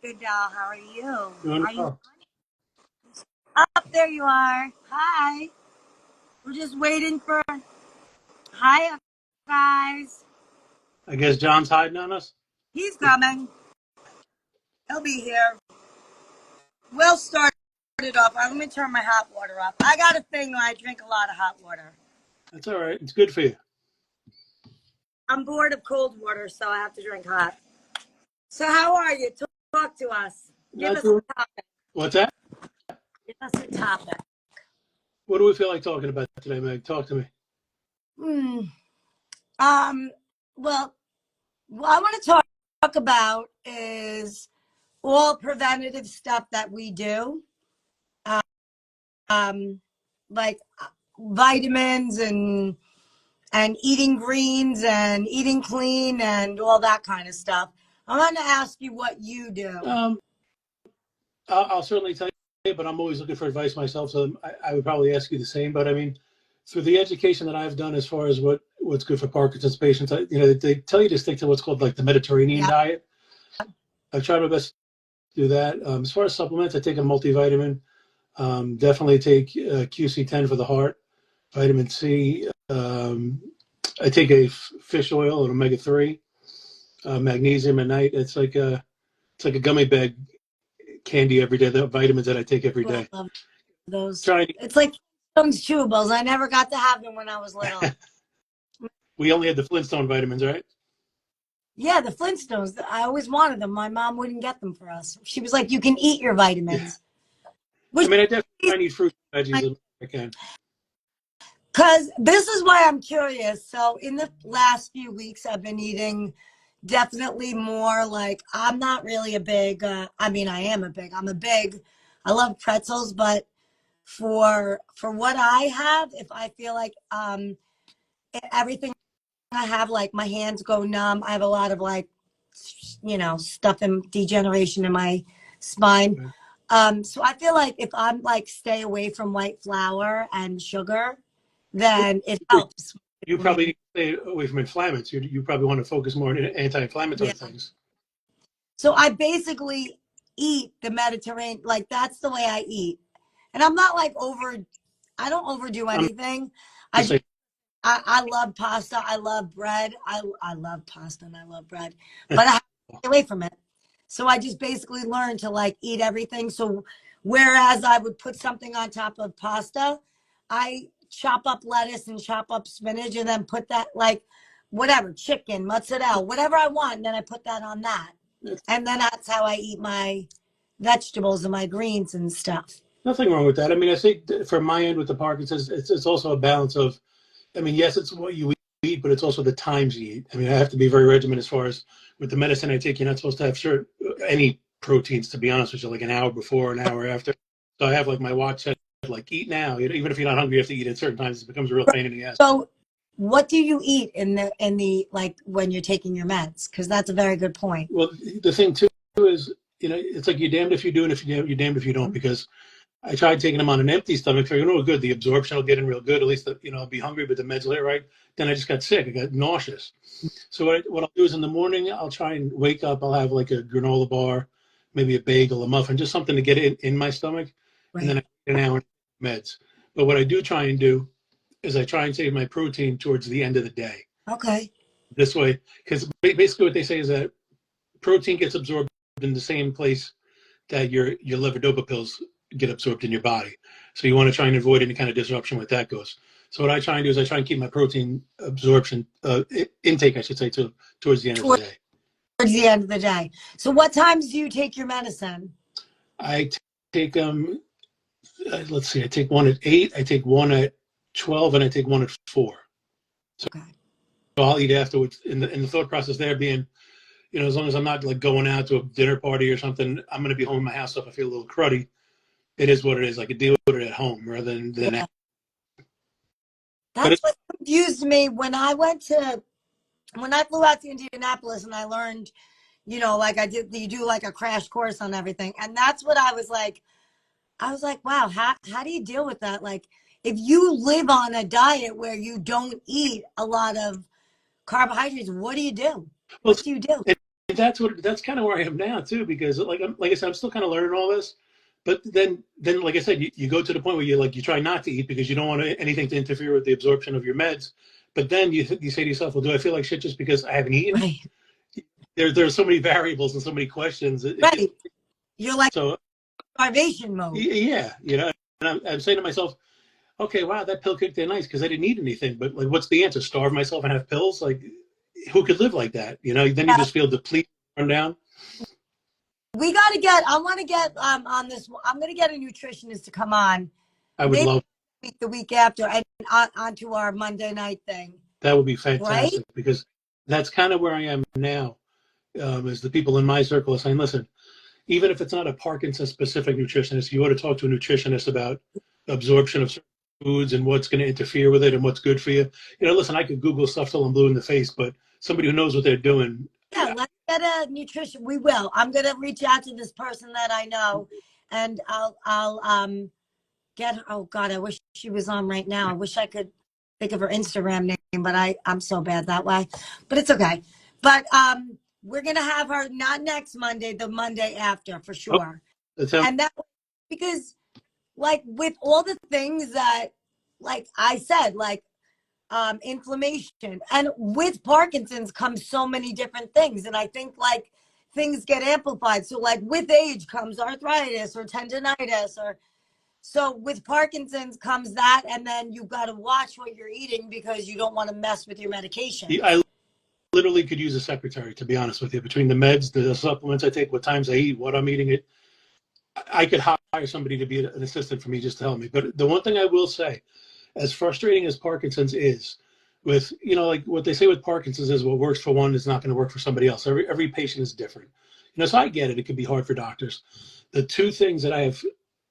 Good doll. How are you? Doing Are you well. up? There you are. Hi. We're just waiting for. Hi, guys. I guess John's hiding on us. He's coming. He'll be here. We'll start it off. Let me turn my hot water off. I got a thing where I drink a lot of hot water. That's all right. It's good for you. I'm bored of cold water, so I have to drink hot. So, how are you? Talk to us. Give Not us doing. a topic. What's that? Give us a topic. What do we feel like talking about today, Meg? Talk to me. Hmm. Um. Well, what I want to talk about is all preventative stuff that we do, um, like vitamins and eating greens and eating clean and all that kind of stuff. I want to ask you what you do. Um, I'll certainly tell you, but I'm always looking for advice myself, so I would probably ask you the same. But I mean, through the education that I've done as far as what's good for Parkinson's patients, they tell you to stick to what's called like the Mediterranean Yeah. diet. I've tried my best to do that. As far as supplements, I take a multivitamin. Definitely take QC10 for the heart, vitamin C. I take a fish oil and omega-3, magnesium at night. It's like a gummy bag candy every day. The vitamins that I take every I day. love those. Trying. It's like those chewables. I never got to have them when I was little. We only had the Flintstone vitamins, right? Yeah, the Flintstones. I always wanted them. My mom wouldn't get them for us. She was like, "You can eat your Yeah. vitamins," I which mean, I definitely try and eat fruits and veggies as much as I can. because this is why I'm curious. So in the last few weeks, I've been eating definitely more like I'm not really a big. I mean, I am a big. I'm a big. I love pretzels, but for what I have, if I feel like everything I have, like my hands go numb. I have a lot of like stuff and degeneration in my spine. Right. So I feel like if I'm like stay away from white flour and sugar, then it helps You me. probably need to stay away from inflammants. You probably want to focus more on Yeah. anti-inflammatory things. So I basically eat the Mediterranean, like that's the way I eat. And I'm not like I don't overdo I'm anything. I just just, saying. I love pasta. I love bread. I love pasta and I love bread, but I have to stay away from it. So I just basically learned to like eat everything. So whereas I would put something on top of pasta, I chop up lettuce and chop up spinach and then put that like whatever, chicken, mozzarella, whatever I want, and then I put that on that. And then that's how I eat my vegetables and my greens and stuff. Nothing wrong with that. I mean, I think from my end with the Parkinson's, it's also a balance of. I mean, yes, it's what you eat, but it's also the times you eat. I mean, I have to be very regimented as far as with the medicine I take. You're not supposed to have any proteins, to be honest with you, like an hour before, an hour after. So I have like my watch set, like eat now. Even if you're not hungry, you have to eat at certain times. It becomes a real pain in the ass. So what do you eat in the like when you're taking your meds? Because that's a very good point. Well, the thing too is, it's like you're damned if you do, and if you're damned if you don't, because I tried taking them on an empty stomach, figuring, oh, good, the absorption will get in real good. At least, I'll be hungry, but the meds will hit right. Then I just got sick. I got nauseous. So what I'll do is in the morning, I'll try and wake up. I'll have like a granola bar, maybe a bagel, a muffin, just something to get it in my stomach. And then Right. I take an hour meds. But what I do try and do is I try and save my protein towards the end of the day. Okay. This way, because basically what they say is that protein gets absorbed in the same place that your levodopa pills get absorbed in your body. So you want to try and avoid any kind of disruption with that goes. So what I try and do is I try and keep my protein absorption intake, I should say, towards the end of the Towards day. the end of the day. So what times do you take your medicine? I take let's see, I take one at 8, I take one at 12, and I take one at 4. So Okay. I'll eat afterwards. In the thought process there being, as long as I'm not like going out to a dinner party or something, I'm going to be home in my house. So if I feel a little cruddy, it is what it is. I could deal with it at home rather than Yeah. out. But That's what confused me when I flew out to Indianapolis and I learned, like you do like a crash course on everything. And that's what I was like, wow, how do you deal with that? Like if you live on a diet where you don't eat a lot of carbohydrates, what do you do? well, What do you do? that's kind of where I am now too, because like I said, I'm still kind of learning all this. But then like I said, you go to the point where you try not to eat because you don't want anything to interfere with the absorption of your meds. But then you say to yourself, well, do I feel like shit just because I haven't eaten? Right. There's so many variables and so many questions. It gets Right. You're like so starvation mode. yeah, And I'm saying to myself, okay, wow, that pill kicked in nice because I didn't eat anything. But like, what's the answer? Starve myself and have pills? Like, who could live like that? Then you Yeah. just feel depleted, run down. We got to get, I want to get on this. I'm going to get a nutritionist to come on I would maybe love the week after and onto our Monday night thing. that. Would be Right? fantastic because that's kind of where I am now. Is the people in my circle are saying, listen, even if it's not a Parkinson specific nutritionist, you ought to talk to a nutritionist about absorption of certain foods and what's going to interfere with it and what's good for you. Listen, I could Google stuff till I'm blue in the face, but somebody who knows what they're doing. Yeah, let's get a nutrition. We will. I'm going to reach out to this person that I know and I'll get her. Oh God, I wish she was on right now. I wish I could think of her Instagram name, but I'm so bad that way. But it's okay. But we're gonna have her not next Monday, the Monday after for Oh, sure. that sounds And that because like with all the things that like I said, like inflammation and with Parkinson's comes so many different things. And I think like things get amplified. So like with age comes arthritis or tendonitis or so with Parkinson's comes that, and then you've got to watch what you're eating because you don't want to mess with your I medications. literally could use a secretary, to be honest with you. Between the meds, the supplements I take, what times I eat, what I'm eating, I could hire somebody to be an assistant for me just to help me. But the one thing I will say, as frustrating as Parkinson's is, with like what they say with Parkinson's is what works for one is not going to work for somebody else. Every patient is different. So I get it. It can be hard for doctors. The two things that I have,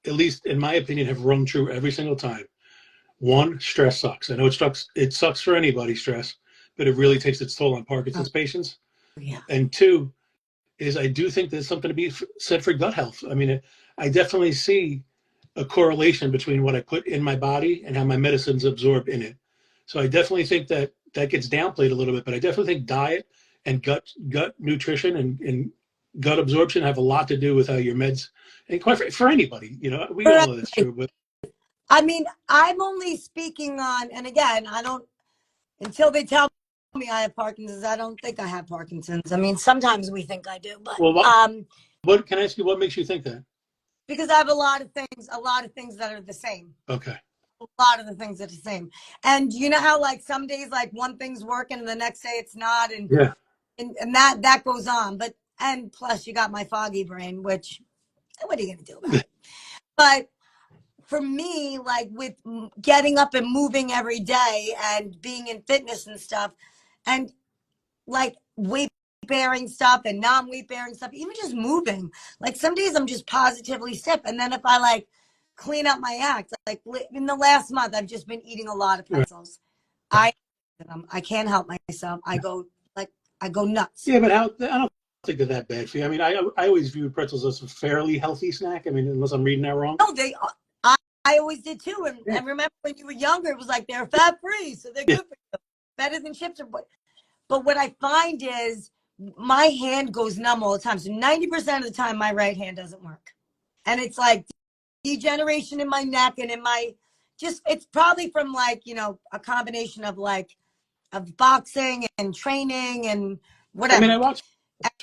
at least in my opinion, have rung true every single time. One, stress sucks. I know it sucks for anybody, stress, but it really takes its toll on Oh, Parkinson's patients. yeah. And two is I do think there's something to be said for gut health. I mean, I definitely see a correlation between what I put in my body and how my medicines absorb in it. So I definitely think that gets downplayed a little bit, but I definitely think diet and gut nutrition and gut absorption have a lot to do with how your meds, and quite for anybody, we all know that's true. But I mean, I'm only speaking on, and again, I don't, until they tell me I have Parkinson's, I don't think I have Parkinson's. I mean, sometimes we think I do, but well, what can I ask you? What makes you think that? because I have a lot of things that are the same. Okay. A lot of the things are the same. And you know how like some days like one thing's working and the next day it's not, and Yeah. that goes on. But and plus you got my foggy brain, which what are you gonna do about it? But for me, like with getting up and moving every day and being in fitness and stuff, and like weight bearing stuff and non weight bearing stuff, even just moving. Like some days I'm just positively stiff. And then if I like clean up my act, like in the last month, I've just been eating a lot of Right. pretzels. I can't help myself. I go nuts. Yeah, but I don't think they're that bad for you. I mean, I always view pretzels as a fairly healthy snack. I mean, unless I'm reading that wrong. No, I, I always did too. Yeah. And remember when you were younger, it was like they're fat free, so they're Yeah. good for you. Better than chips or what. But what I find is my hand goes numb all the time. So 90% of the time, my right hand doesn't work. And it's like degeneration in my neck and in my it's probably from like, a combination of like, of boxing and training and I mean, whatever. I watched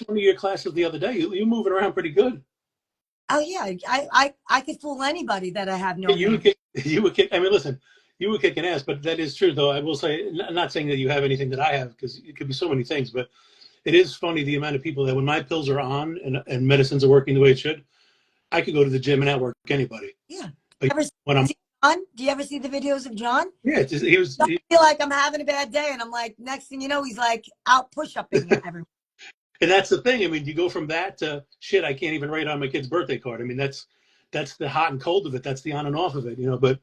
one of your classes the other day. You're moving around pretty good. Oh, yeah. I could fool anybody that I have no You were hand. kick, you were kick, I mean, listen, you were kicking ass, but that is true, though. I will say, I'm not saying that you have anything that I have because it could be so many things, but it is funny the amount of people that when my pills are on and medicines are working the way it should, I could go to the gym and outwork anybody. Yeah. But Ever when I'm, see John? Do you ever see the videos of John? yeah, it's just, he was, I feel like I'm having a bad day. And I'm like, next thing you know, he's like out push-upping everyone. and that's the thing. I mean, you go from that to shit. I can't even write on my kid's birthday card. I mean, that's the hot and cold of it. That's the on and off of it. But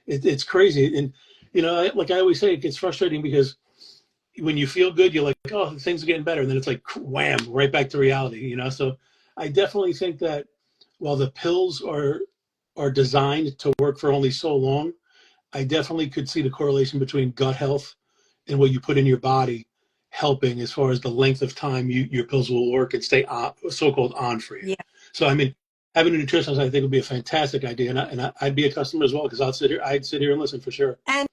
it's crazy. And like I always say, it gets frustrating because when you feel good, you're like, oh, things are getting better, and then it's like wham, right back to reality. So I definitely think that while the pills are designed to work for only so long, I definitely could see the correlation between gut health and what you put in your body helping as far as the length of time your pills will work and stay on, so-called on for you. Yeah. So I mean, having a nutritionist I think would be a fantastic idea, and I'd be a customer as well because I'd sit here and listen for sure. And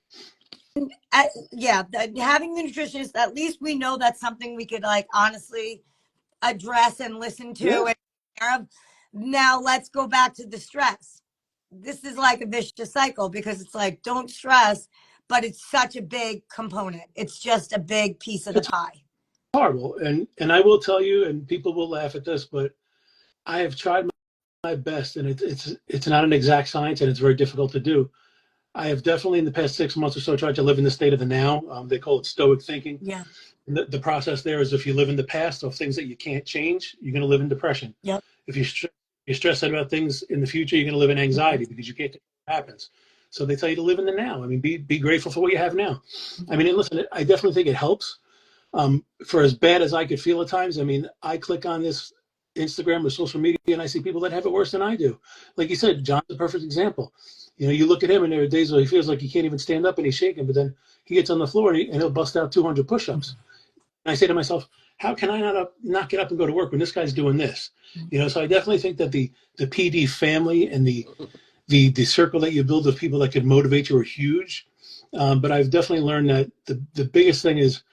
yeah, having the nutritionist, at least we know that's something we could like honestly address and listen to Yeah. and take care of. Now let's go back to the stress. This is like a vicious cycle because it's like don't stress, but it's such a big component. It's just a big piece of the It's pie. horrible, and I will tell you, and people will laugh at this, but I have tried my best, and it's not an exact science, and it's very difficult to do. I have definitely in the past 6 months or so tried to live in the state of the now. They call it stoic thinking. Yeah. The process there is if you live in the past of things that you can't change, you're going to live in depression. Yep. If you're stressed out about things in the future, you're going to live in anxiety because you can't control what happens. So they tell you to live in the now. I mean, be grateful for what you have now. I mean, and listen, I definitely think it helps. For as bad as I could feel at times, I mean, I click on this Instagram or social media and I see people that have it worse than I do. Like you said, John's a perfect example. You know, you look at him and there are days where he feels like he can't even stand up and he's shaking, but then he gets on the floor and he'll bust out 200 push-ups. And I say to myself, how can I not get up and go to work when this guy's doing this? You know, so I definitely think that the PD family and the circle that you build of people that can motivate you are huge. But I've definitely learned that the biggest thing is,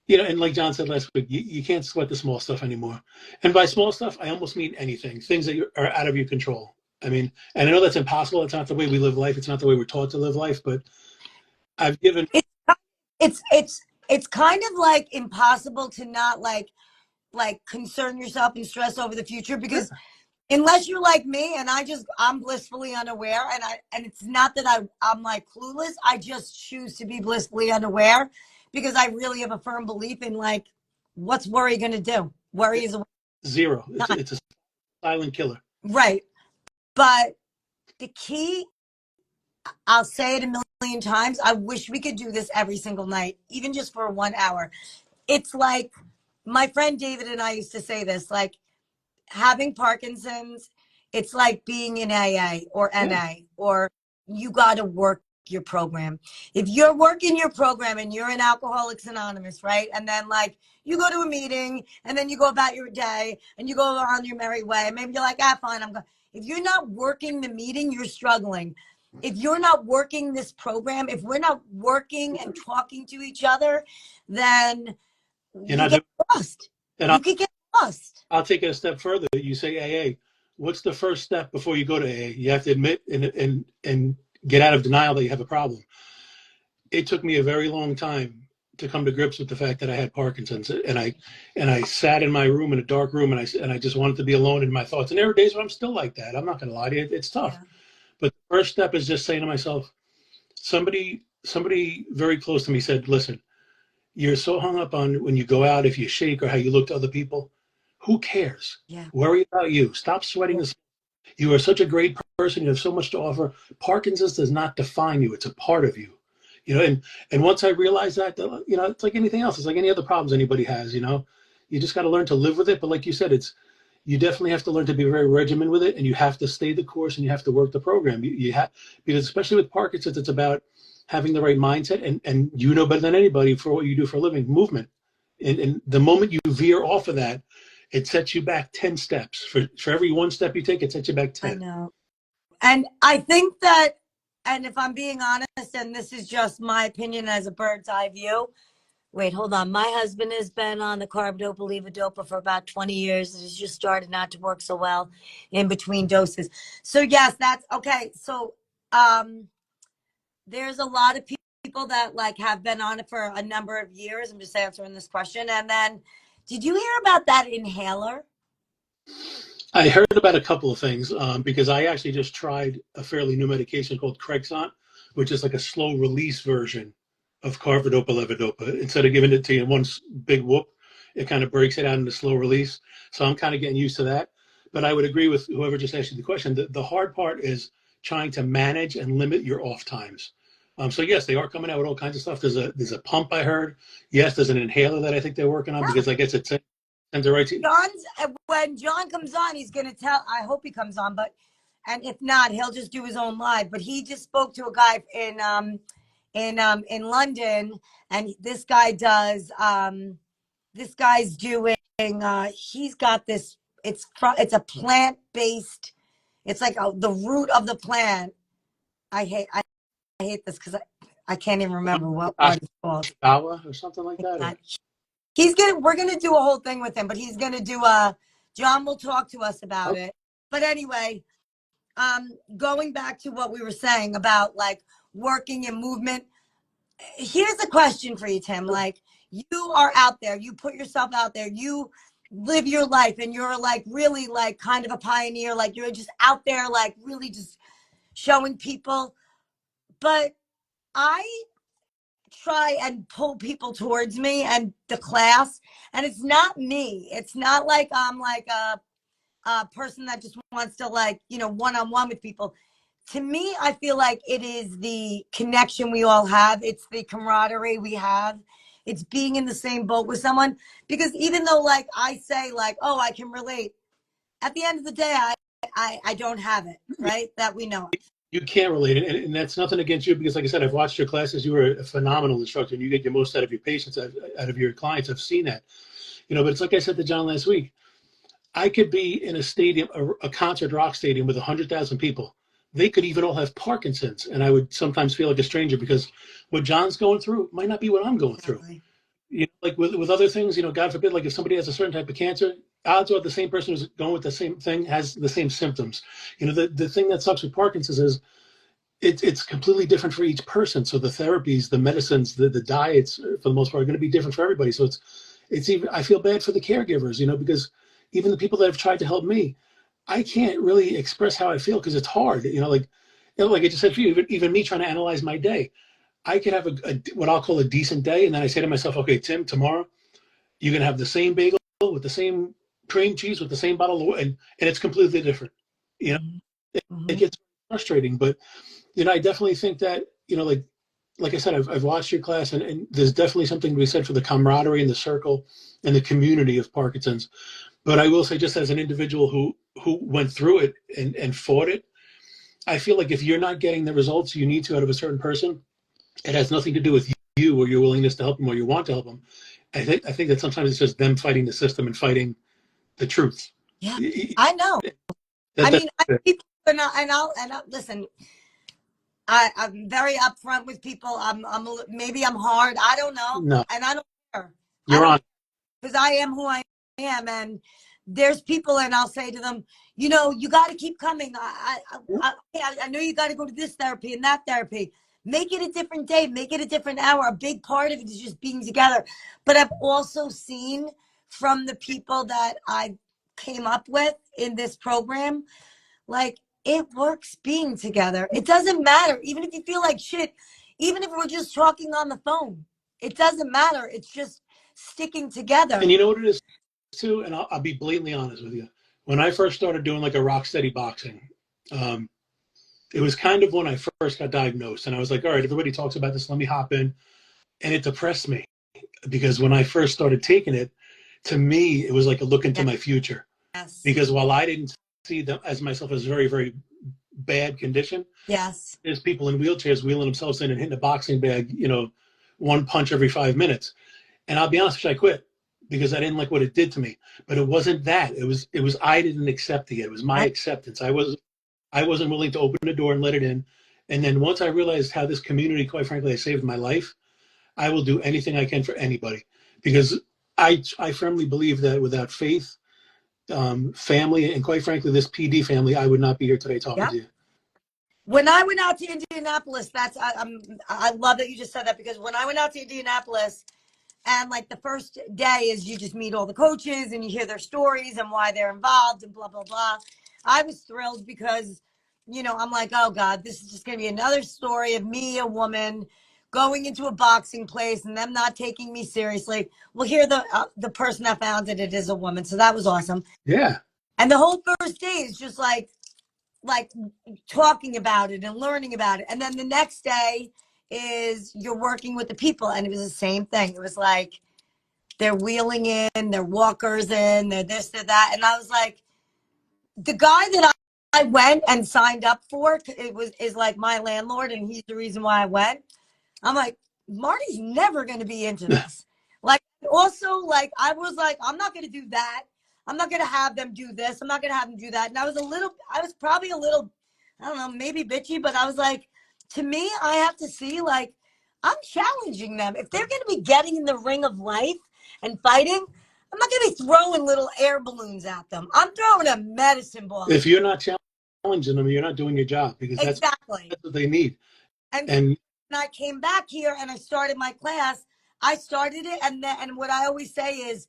you know, and like John said last week, you can't sweat the small stuff anymore. And by small stuff, I almost mean anything, things that are out of your control. I mean, and I know that's impossible. It's not the way we live life. It's not the way we're taught to live life. But I've given. It's kind of like impossible to not like concern yourself and stress over the future because unless you're like me and I'm blissfully unaware and it's not that I'm like clueless, I just choose to be blissfully unaware because I really have a firm belief in like what's worry going to do. Worry is Zero. It's a silent killer. right. But the key, I'll say it a million times, I wish we could do this every single night, even just for 1 hour. It's like my friend David and I used to say this, like having Parkinson's, it's like being in AA or NA, or you got to work your program. If you're working your program and you're in Alcoholics Anonymous, right? And then like you go to a meeting and then you go about your day and you go on your merry way. Maybe you're like, fine, I'm going. If you're not working the meeting, you're struggling. If you're not working this program, if we're not working and talking to each other, then you get lost. And you could get lost. I'll take it a step further. You say AA. What's the first step before you go to AA? You have to admit and get out of denial that you have a problem. It took me a very long time to come to grips with the fact that I had Parkinson's, and I sat in my room in a dark room, and I just wanted to be alone in my thoughts. And there were days when I'm still like that. I'm not going to lie to you; it's tough. Yeah. But the first step is just saying to myself, somebody very close to me said, "Listen, you're so hung up on when you go out if you shake or how you look to other people. Who cares? Yeah. Worry about you. Stop sweating this. You are such a great person. You have so much to offer. Parkinson's does not define you. It's a part of you. You know, and once I realized that, you know, it's like anything else. It's like any other problems anybody has, you know. You just got to learn to live with it. But like you said, you definitely have to learn to be very regimented with it, and you have to stay the course and you have to work the program. You have, because especially with Parkinson's, it's about having the right mindset, and you know better than anybody for what you do for a living, movement. And the moment you veer off of that, it sets you back 10 steps. For every one step you take, it sets you back 10. I know. And I think that, and if I'm being honest, and this is just my opinion as a bird's eye view, wait, hold on. My husband has been on the carbidopa levodopa for about 20 years. It has just started not to work so well in between doses. So yes, that's okay. So there's a lot of people that like have been on it for a number of years. I'm just answering this question. And then did you hear about that inhaler? I heard about a couple of things because I actually just tried a fairly new medication called Crexont, which is like a slow release version of carbidopa levodopa. Instead of giving it to you in one big whoop, it kind of breaks it out into slow release. So I'm kind of getting used to that. But I would agree with whoever just asked you the question. The hard part is trying to manage and limit your off times. So yes, they are coming out with all kinds of stuff. There's a pump I heard. Yes, there's an inhaler that I think they're working on because I guess it's the right. When John comes on, he's going to tell. I hope he comes on, and if not, he'll just do his own live. But he just spoke to a guy in London, and this guy's doing he's got this, it's a plant-based, it's like the root of the plant. I hate this because I can't even remember what it's called. Ashikawa or something like that. Or? We're gonna do a whole thing with him, but he's gonna do John will talk to us about it. But anyway, going back to what we were saying about like working in movement, here's a question for you, Tim. Like, you are out there, you put yourself out there, you live your life, and you're like really like kind of a pioneer, like you're just out there like really just showing people. But I try and pull people towards me and the class, and it's not me. It's not like I'm like a person that just wants to like, one-on-one with people. To me, I feel like it is the connection we all have. It's the camaraderie we have. It's being in the same boat with someone. Because even though like I say like, oh, I can relate, at the end of the day, I don't have it, right? That we know. You can't relate it, and that's nothing against you, because like I said, I've watched your classes. You were a phenomenal instructor, and you get your most out of your patients, out of your clients. I've seen that, but it's like I said to John last week, I could be in a stadium, a concert rock stadium with 100,000 people. They could even all have Parkinson's, and I would sometimes feel like a stranger, because what John's going through might not be what I'm going through. Like with other things, God forbid, like if somebody has a certain type of cancer, odds are the same person who's going with the same thing has the same symptoms. The thing that sucks with Parkinson's is it's completely different for each person. So the therapies, the medicines, the diets, for the most part, are going to be different for everybody. So it's even, I feel bad for the caregivers, because even the people that have tried to help me, I can't really express how I feel, because it's hard. Like I just said for you, even me trying to analyze my day, I could have a what I'll call a decent day, and then I say to myself, okay, Tim, tomorrow you can have the same bagel with the same cream cheese with the same bottle of water, and it's completely different. It gets frustrating, but I definitely think that like I said, I've watched your class, and there's definitely something to be said for the camaraderie and the circle and the community of Parkinson's. But I will say, just as an individual who went through it and fought it, I feel like if you're not getting the results you need to out of a certain person, it has nothing to do with you or your willingness to help them or you want to help them. I think that sometimes it's just them fighting the system and fighting the truth. Yeah, I know. I mean, I'll listen. I'm very upfront with people. Maybe I'm hard. I don't know. No, and I don't care. You're on. Because I am who I am, and there's people, and I'll say to them, you got to keep coming. I know you got to go to this therapy and that therapy. Make it a different day. Make it a different hour. A big part of it is just being together. But I've also seen from the people that I came up with in this program, like, it works being together. It doesn't matter. Even if you feel like shit, even if we're just talking on the phone, it doesn't matter. It's just sticking together. And you know what it is too? And I'll be blatantly honest with you. When I first started doing like a rock steady boxing, it was kind of when I first got diagnosed, and I was like, all right, everybody talks about this. Let me hop in. And it depressed me, because when I first started taking it, to me, it was like a look into my future. Yes. Because while I didn't see them as myself as very, very bad condition, yes, there's people in wheelchairs wheeling themselves in and hitting a boxing bag, one punch every 5 minutes. And I'll be honest with you, I quit because I didn't like what it did to me. But it wasn't that. It was I didn't accept it. It was my acceptance. I wasn't willing to open the door and let it in. And then once I realized how this community, quite frankly, has saved my life, I will do anything I can for anybody, because I firmly believe that without faith, family, and quite frankly, this PD family, I would not be here today talking to you. When I went out to Indianapolis, I love that you just said that, because when I went out to Indianapolis, and like the first day is you just meet all the coaches and you hear their stories and why they're involved and blah, blah, blah. I was thrilled because, I'm like, oh God, this is just going to be another story of me, a woman, going into a boxing place and them not taking me seriously. Well, here the person that founded it is a woman. So that was awesome. Yeah. And the whole first day is just like talking about it and learning about it. And then the next day is you're working with the people, and it was the same thing. It was like they're wheeling in, they're walkers in, they're this, they're that. And I was like, the guy that I went and signed up for, is like my landlord, and he's the reason why I went. I'm like, Marty's never going to be into this. Like, also, like, I was like, I'm not going to do that. I'm not going to have them do this. I'm not going to have them do that. And I was probably a little, I don't know, maybe bitchy, but I was like, to me, I have to see, like, I'm challenging them. If they're going to be getting in the ring of life and fighting, I'm not going to be throwing little air balloons at them. I'm throwing a medicine ball. If you're not challenging them, you're not doing your job, because Exactly. that's what they need. And And when I came back here and I started my class, I started it, and what I always say is,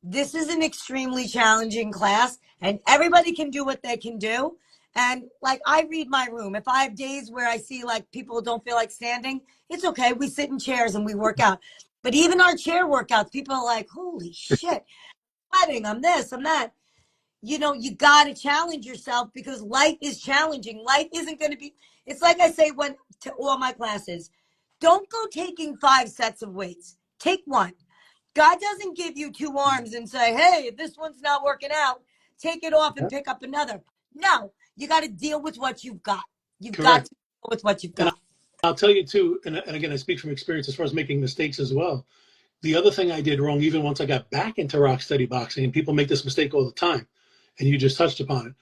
this is an extremely challenging class, and everybody can do what they can do. And like, I read my room. If I have days where I see like people don't feel like standing, it's okay. We sit in chairs and we work out. But even our chair workouts, people are like, holy shit, sweating, I'm this, I'm that. You know, you got to challenge yourself, because life is challenging. Life isn't going to be, it's like I say when to all my classes, don't go taking 5 sets of weights. Take one. God doesn't give you 2 arms and say, hey, if this one's not working out, take it off and pick up another. No, you got to deal with what you've got. You've got correct. to deal with what you've And got. I'll tell you too, and again, I speak from experience as far as making mistakes as well. The other thing I did wrong, even once I got back into rock steady boxing, and people make this mistake all the time, and you just touched upon it.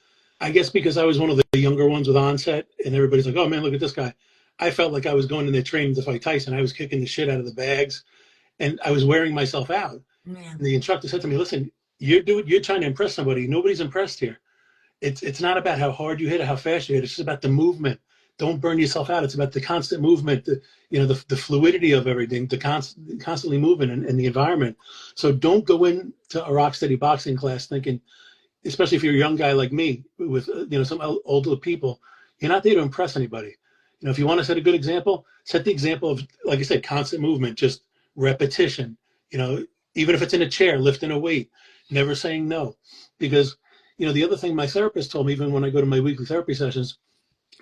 I guess because I was one of the younger ones with onset, and everybody's like, oh man, look at this guy. I felt like I was going in there training to fight Tyson. I was kicking the shit out of the bags, and I was wearing myself out. Man. And the instructor said to me, listen, you're trying to impress somebody. Nobody's impressed here. It's not about how hard you hit or how fast you hit. It's just about the movement. Don't burn yourself out. It's about the constant movement, the fluidity of everything, the constantly moving in the environment. So don't go into a rock steady boxing class thinking, especially if you're a young guy like me with some older people, you're not there to impress anybody. If you want to set a good example, set the example of, like I said, constant movement, just repetition. Even if it's in a chair, lifting a weight, never saying no. Because the other thing my therapist told me, even when I go to my weekly therapy sessions,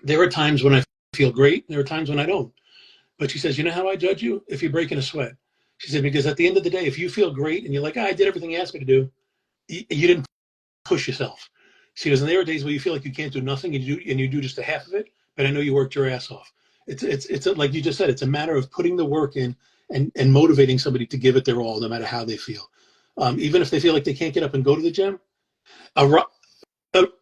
there are times when I feel great, there are times when I don't. But she says, you know how I judge you? If you're breaking a sweat. She said, because at the end of the day, if you feel great and you're like, I did everything you asked me to do, you didn't push yourself. She goes, and there are days where you feel like you can't do nothing, and you do just a half of it, but I know you worked your ass off. It's like you just said, it's a matter of putting the work in and motivating somebody to give it their all, no matter how they feel. Even if they feel like they can't get up and go to the gym, a,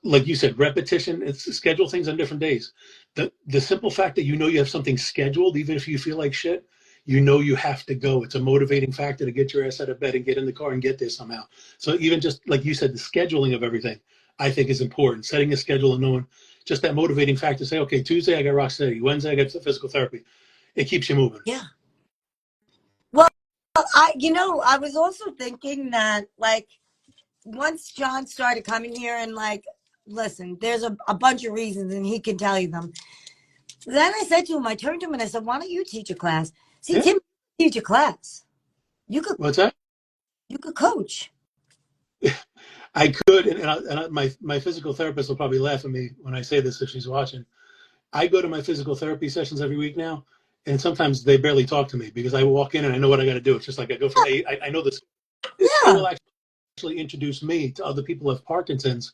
like you said, repetition. It's schedule things on different days. The simple fact that you have something scheduled, even if you feel like shit, you have to go. It's a motivating factor to get your ass out of bed and get in the car and get there somehow. So even just like you said, the scheduling of everything, I think, is important. Setting a schedule and knowing just that motivating factor. Say, okay, Tuesday I got rock steady. Wednesday I got physical therapy. It keeps you moving. Yeah. Well, I was also thinking that, like, once John started coming here and, like, listen, there's a bunch of reasons and he can tell you them. Then I said to him, I turned to him and I said, why don't you teach a class? See, Yeah. Tim, teach a class. You could What's that? coach. I could, my physical therapist will probably laugh at me when I say this if she's watching. I go to my physical therapy sessions every week now, and sometimes they barely talk to me because I walk in and I know what I got to do. It's just like I go from I know this. They Yeah. will actually introduce me to other people who have Parkinson's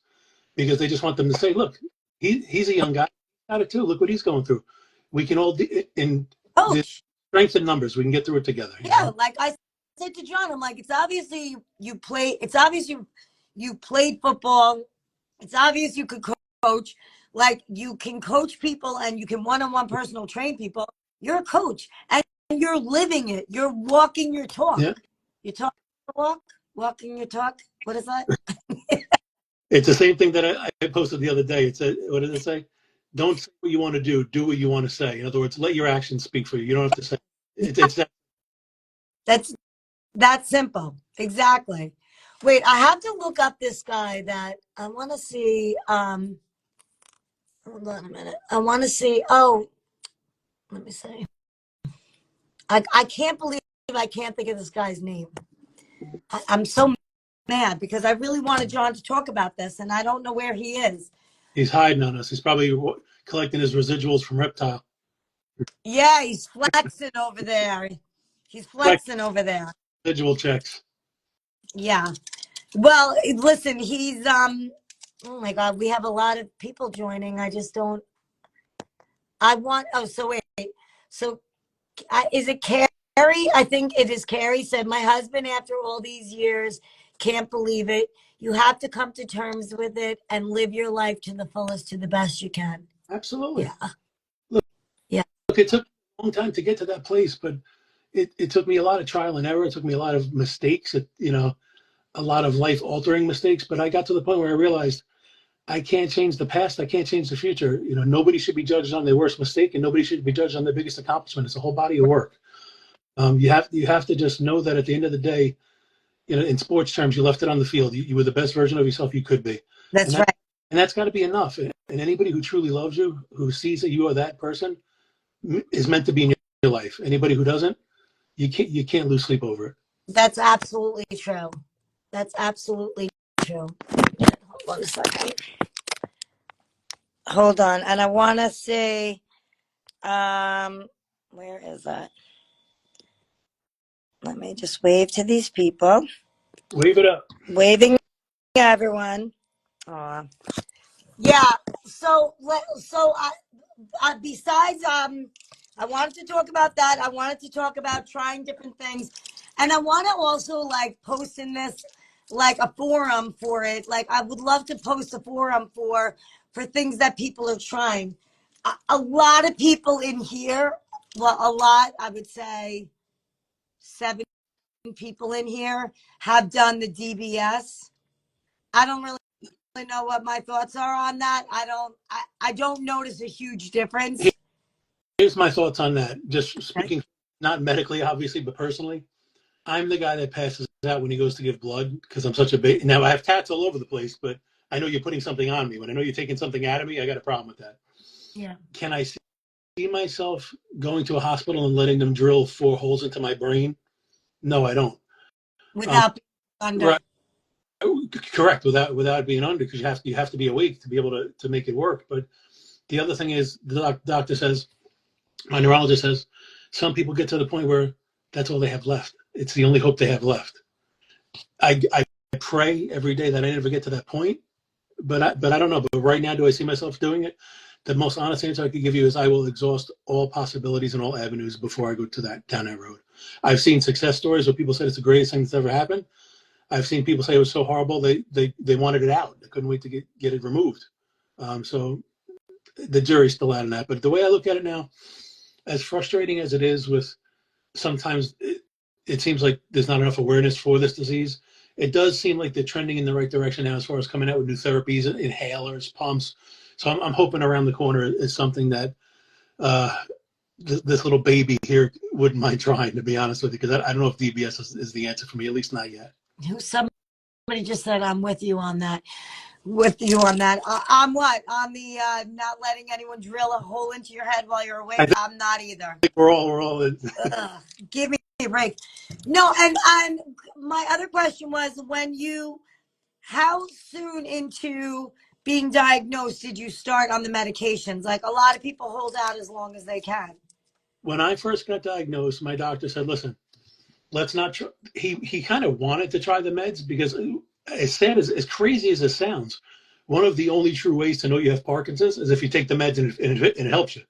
because they just want them to say, look, he's a young guy. He's got it too. Look what he's going through. We can all, in the Coach. strength in numbers, we can get through it together. Yeah. Like I said to John, I'm like, it's obviously it's obvious you played football. It's obvious you could coach. Like, you can coach people and you can one-on-one personal train people. You're a coach and you're living it. You're walking your talk. Yeah. You talk your walk, walking your talk. What is that? It's the same thing that I posted the other day. It said, what did it say? Don't say what you want to do what you want to say. In other words, let your actions speak for you. You don't have to say it's that. That's that simple. Exactly. Wait, I have to look up this guy that I want to see. Hold on a minute. I want to see. Oh, let me see. I can't believe I can't think of this guy's name. I'm so mad because I really wanted John to talk about this, and I don't know where he is. He's hiding on us. He's probably collecting his residuals from Reptile. Yeah, he's flexing over there. He's Collect flexing over there. residual checks. Yeah. Well, listen, he's oh my God, we have a lot of people joining. I just don't. I want. Oh, so wait. So is it Carrie? I think it is Carrie said, my husband, after all these years, can't believe it. You have to come to terms with it and live your life to the fullest, to the best you can. Absolutely. Yeah. Yeah. Look, it took a long time to get to that place, but it took me a lot of trial and error. It took me a lot of mistakes, a lot of life altering mistakes. But I got to the point where I realized I can't change the past. I can't change the future. Nobody should be judged on their worst mistake, and nobody should be judged on their biggest accomplishment. It's a whole body of work. You have to just know that at the end of the day, in sports terms, you left it on the field. You were the best version of yourself you could be, and That's that right. and that's got to be enough. And anybody who truly loves you, who sees that you are that person, is meant to be in your life. Anybody who doesn't, you can't lose sleep over it. That's absolutely true. That's absolutely true. Hold on a second. Hold on. And I want to say, where is that? Let me just wave to these people. Wave it up. Waving everyone. Aw. Yeah. So besides, I wanted to talk about that. I wanted to talk about trying different things, and I want to also like post in this like a forum for it. Like I would love to post a forum for things that people are trying. A lot of people in here, well, a lot, I would say 7 people in here have done the DBS. I don't really know what my thoughts are on that. I don't notice a huge difference. Here's my thoughts on that. Just Okay. speaking, not medically, obviously, but personally, I'm the guy that passes out when he goes to give blood because I'm such a big. Now I have tats all over the place, but I know you're putting something on me. When I know you're taking something out of me, I got a problem with that. Yeah. Can I see myself going to a hospital and letting them drill 4 holes into my brain? No, I don't. Um, Without being under. right, correct. Without being under, because you have to be awake to be able to make it work. But the other thing is, the doctor says, my neurologist says, some people get to the point where that's all they have left. It's the only hope they have left. I pray every day that I never get to that point, but I don't know. But right now, do I see myself doing it? The most honest answer I could give you is I will exhaust all possibilities and all avenues before I go down that road. I've seen success stories where people said it's the greatest thing that's ever happened. I've seen people say it was so horrible they wanted it out. They couldn't wait to get it removed. So the jury's still out on that. But the way I look at it now, as frustrating as it is with sometimes it seems like there's not enough awareness for this disease. It does seem like they're trending in the right direction now as far as coming out with new therapies, inhalers, pumps. So I'm hoping around the corner is something that uh, this little baby here wouldn't mind trying, to be honest with you, because I don't know if DBS is the answer for me, at least not yet. Somebody just said I'm with you on that. With you on that. I'm what? On the not letting anyone drill a hole into your head while you're I awake? think I'm not either. we're all Ugh, give me a break. No, and my other question was how soon into being diagnosed did you start on the medications? Like a lot of people hold out as long as they can. when I first got diagnosed, my doctor said, "Listen, let's not." He kind of wanted to try the meds because, as sad as crazy as it sounds, one of the only true ways to know you have Parkinson's is if you take the meds and it helps you.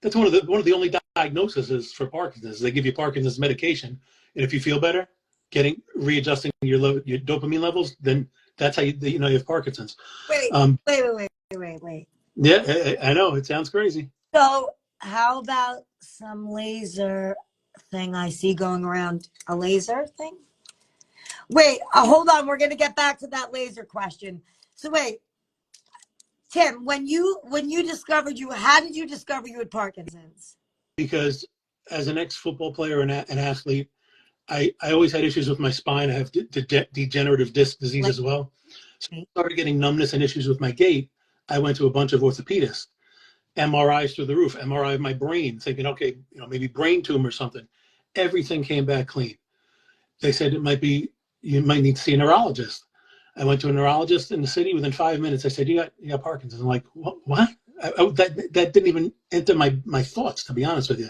That's one of the only diagnoses for Parkinson's. They give you Parkinson's medication, and if you feel better, readjusting your dopamine levels, then that's how you have Parkinson's. Wait, Um, wait. yeah, I know it sounds crazy. So how about some laser thing I see going around? A laser thing? Wait, hold on. We're gonna get back to that laser question. So wait, Tim, when you discovered how did you discover you had Parkinson's? Because as an ex-football player and an athlete, I always had issues with my spine. I have degenerative disc disease Like as well. So I started getting numbness and issues with my gait. I went to a bunch of orthopedists, MRIs through the roof, MRI of my brain, thinking, okay, maybe brain tumor or something. Everything came back clean. They said you might need to see a neurologist. I went to a neurologist in the city. Within 5 minutes, I said, you got Parkinson's. I'm like, what? That didn't even enter my thoughts, to be honest with you.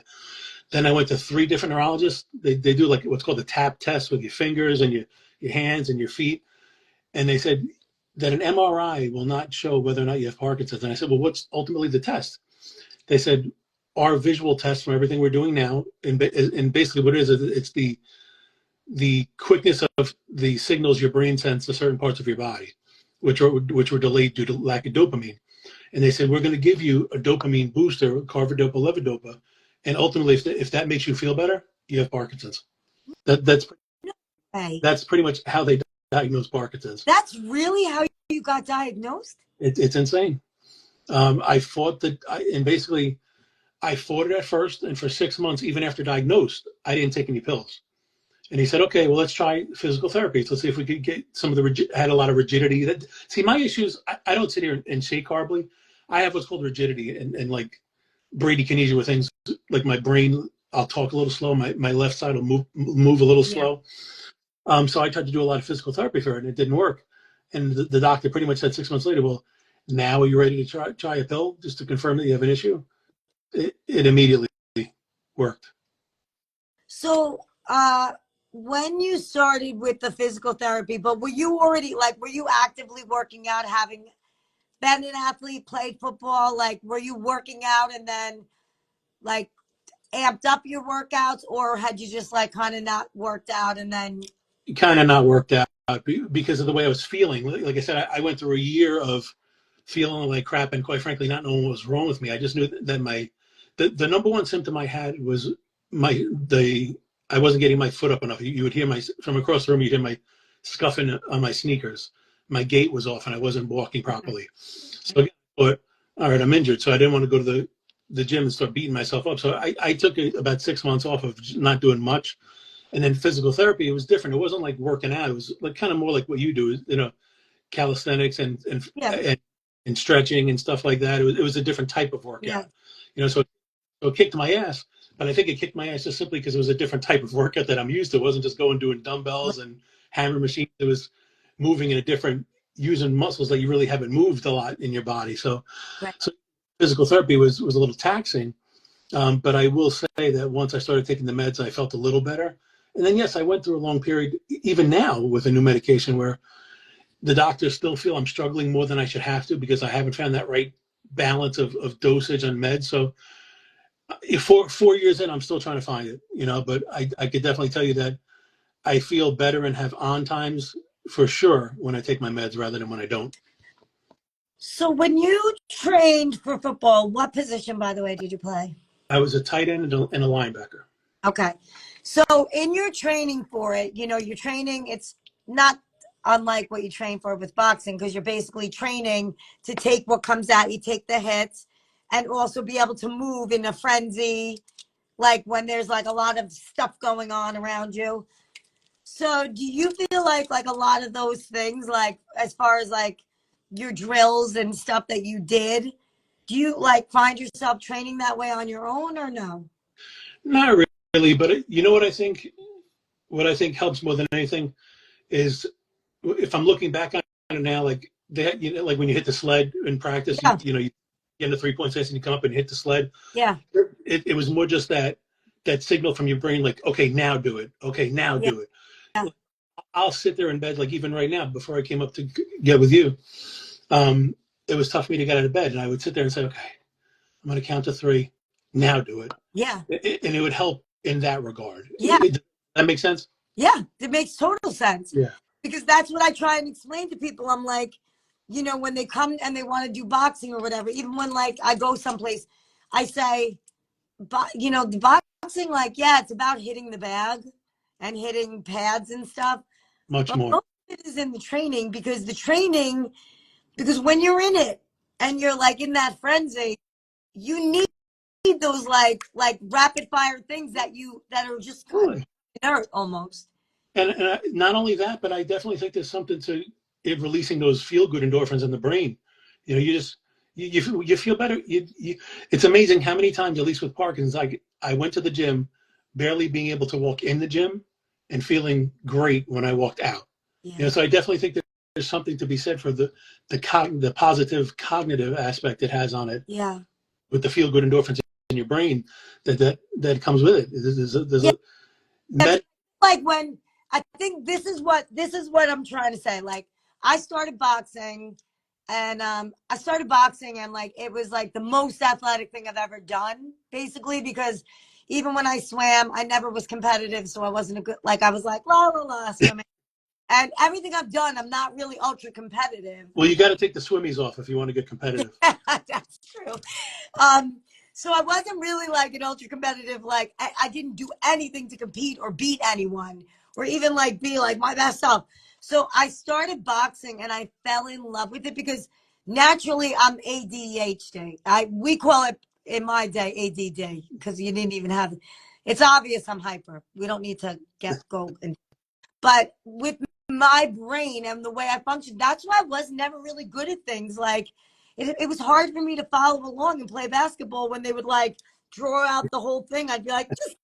Then I went to 3 different neurologists. They do like what's called a tap test with your fingers and your hands and your feet. And they said that an MRI will not show whether or not you have Parkinson's. And I said, well, what's ultimately the test? They said, our visual test from everything we're doing now, and basically what it is, it's the quickness of the signals your brain sends to certain parts of your body, which were delayed due to lack of dopamine. And they said we're going to give you a dopamine booster, carbidopa, levodopa, and ultimately, if that makes you feel better, you have Parkinson's. That that's Okay. that's pretty much how they diagnose Parkinson's. That's really how you got diagnosed? It's insane. I fought and basically I fought it at first, and for 6 months, even after diagnosed, I didn't take any pills. And he said, okay, well, let's try physical therapy. Let's see if we could get some of had a lot of rigidity. See, my issues, I don't sit here and shake horribly. I have what's called rigidity and like bradykinesia with things like my brain, I'll talk a little slow. My left side will move a little Yeah. slow. So I tried to do a lot of physical therapy for it, and it didn't work. And the doctor pretty much said 6 months later, well, now are you ready to try a pill just to confirm that you have an issue? It immediately worked. So, when you started with the physical therapy, but were you already like, were you actively working out, having been an athlete, played football? Like, were you working out and then like amped up your workouts, or had you just like kind of not worked out and then? Kind of not worked out because of the way I was feeling. Like I said, I went through a year of feeling like crap and quite frankly, not knowing what was wrong with me. I just knew that the number one symptom I had was I wasn't getting my foot up enough. You would hear from across the room, you'd hear my scuffing on my sneakers. My gait was off and I wasn't walking properly. So I thought, all right, I'm injured. So I didn't want to go to the gym and start beating myself up. So I took about 6 months off of not doing much. And then physical therapy, it was different. It wasn't like working out. It was like kind of more like what you do, calisthenics Yeah, and stretching and stuff like that. It was a different type of yeah, workout, so it kicked my ass. But I think it kicked my ass just simply because it was a different type of workout that I'm used to. It wasn't just going doing dumbbells and hammer machines. It was moving in a different, using muscles that you really haven't moved a lot in your body. So, right. so physical therapy was a little taxing. But I will say that once I started taking the meds, I felt a little better. And then, yes, I went through a long period, even now with a new medication, where the doctors still feel I'm struggling more than I should have to because I haven't found that right balance of dosage on meds. So, 4 years in, I'm still trying to find it, but I could definitely tell you that I feel better and have on times for sure when I take my meds rather than when I don't. So when you trained for football, what position, by the way, did you play? I was a tight end and a linebacker. Okay. So in your training for it, you're training, it's not unlike what you train for with boxing, because you're basically training to take what comes at you, take the hits, and also be able to move in a frenzy, like when there's like a lot of stuff going on around you. So do you feel like a lot of those things, like as far as like your drills and stuff that you did, do you like find yourself training that way on your own or no? Not really, but you know what I think? What I think helps more than anything is if I'm looking back on it now, like like when you hit the sled in practice, Yeah, you get in the 3 point session, and you come up and hit the sled. yeah, It was more just that signal from your brain, like, okay, now do it. Okay, now yeah, do it. I'll sit there in bed, like even right now, before I came up to get with you. Um, it was tough for me to get out of bed, and I would sit there and say, okay, I'm going to count to 3. Now do it. yeah, And it would help in that regard. yeah, That makes sense? yeah. It makes total sense, Yeah. because that's what I try and explain to people. I'm like, when they come and they want to do boxing or whatever, even when like I go someplace, I say, but the boxing, like, yeah, it's about hitting the bag and hitting pads and stuff. Much But more. most of it is in the training, because when you're in it and you're like in that frenzy, you need those like rapid fire things that are just good, inert almost. And not only that, but I definitely think there's something to it releasing those feel good endorphins in the brain. You just you feel better. It's amazing how many times, at least with Parkinson's, I went to the gym, barely being able to walk in the gym, and feeling great when I walked out. Yeah, So I definitely think there's something to be said for the positive cognitive aspect it has on it yeah, with the feel good endorphins in your brain that comes with it. There's yeah. a Because med. like when I think this is what I'm trying to say. Like I started boxing And I started boxing, and like it was like the most athletic thing I've ever done, basically, because even when I swam, I never was competitive, so I wasn't a good like I was like la la la swimming. And everything I've done, I'm not really ultra competitive. Well, you got to take the swimmies off if you want to get competitive. That's true. Um, so I wasn't really like an ultra competitive, like I didn't do anything to compete or beat anyone or even like be like my best self. So I started boxing and I fell in love with it because naturally I'm ADHD. We call it in my day ADD because you didn't even have it's obvious I'm hyper. We don't need to go in. But with my brain and the way I function, that's why I was never really good at things. Like it was hard for me to follow along and play basketball when they would like draw out the whole thing. I'd be like, just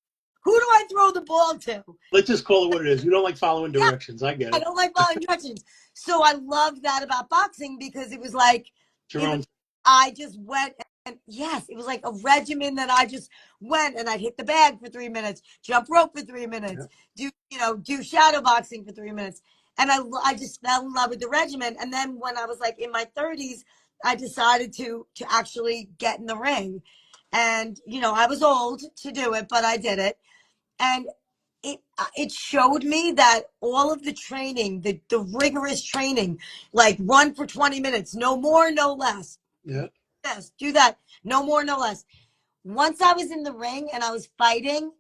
who do I throw the ball to? Let's just call it what it is. You don't like following Yeah, directions. I get I it. don't like following directions. So I loved that about boxing because it was like It's your it was own. I just went and yes, it was like a regimen that I just went and I'd hit the bag for 3 minutes, jump rope for 3 minutes, Yeah. do shadow boxing for 3 minutes. And I just fell in love with the regimen. And then when I was like in my 30s, I decided to actually get in the ring. And I was old to do it, but I did it. And it showed me that all of the training, the rigorous training, like run for 20 minutes, no more, no less. Yeah. Yes, do that. No more, no less. Once I was in the ring and I was fighting,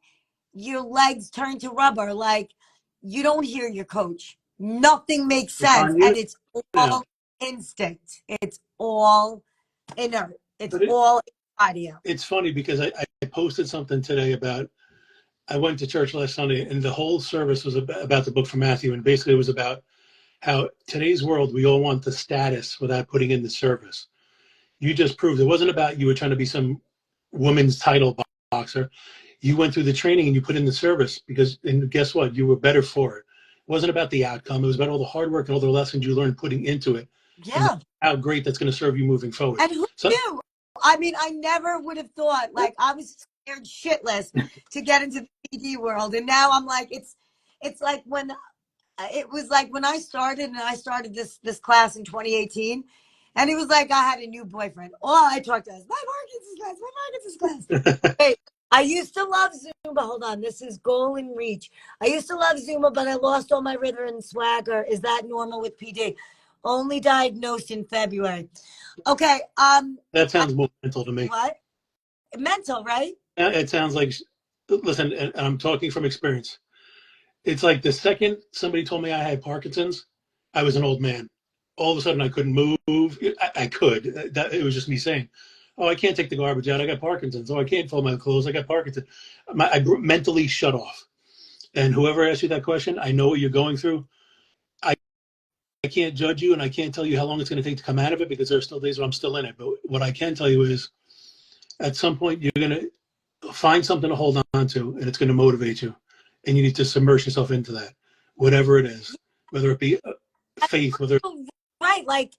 your legs turn to rubber. Like you don't hear your coach. Nothing makes It's sense. on And you it's now. all instinct. It's all inert. It's But all inside of you. it's funny because I posted something today about I went to church last Sunday and the whole service was about the book from Matthew. And basically it was about how today's world, we all want the status without putting in the service. You just proved it wasn't about you were trying to be some women's title boxer. You went through the training and you put in the service and guess what? You were better for it. It wasn't about the outcome. It was about all the hard work and all the lessons you learned putting into it and Yeah. how great that's going to serve you moving forward. And who So knew? I mean, I never would have thought, like, I was scared shitless to get into the PD world. And now I'm like, it's like when it was like when I started and I started this class in 2018 and it was like I had a new boyfriend. All I talked to was my Parkinson's class. Wait, I used to love Zumba. Hold on, this is goal and reach. I used to love Zumba, but I lost all my rhythm and swagger. Is that normal with PD? Only diagnosed in February. Okay. that sounds more mental to me. What? Mental, right? It sounds like, listen, and I'm talking from experience. It's like the second somebody told me I had Parkinson's, I was an old man. All of a sudden, I couldn't move. I could. It was just me saying, "Oh, I can't take the garbage out. I got Parkinson's. Oh, I can't fold my clothes. I got Parkinson's." I mentally shut off. And whoever asked you that question, I know what you're going through. I, I can't judge you, and I can't tell you how long it's going to take to come out of it because there are still days where I'm still in it. But what I can tell you is, at some point, you're going to find something to hold on to, and it's going to motivate you, and you need to submerge yourself into that, whatever it is, whether it be faith, whether Right. Like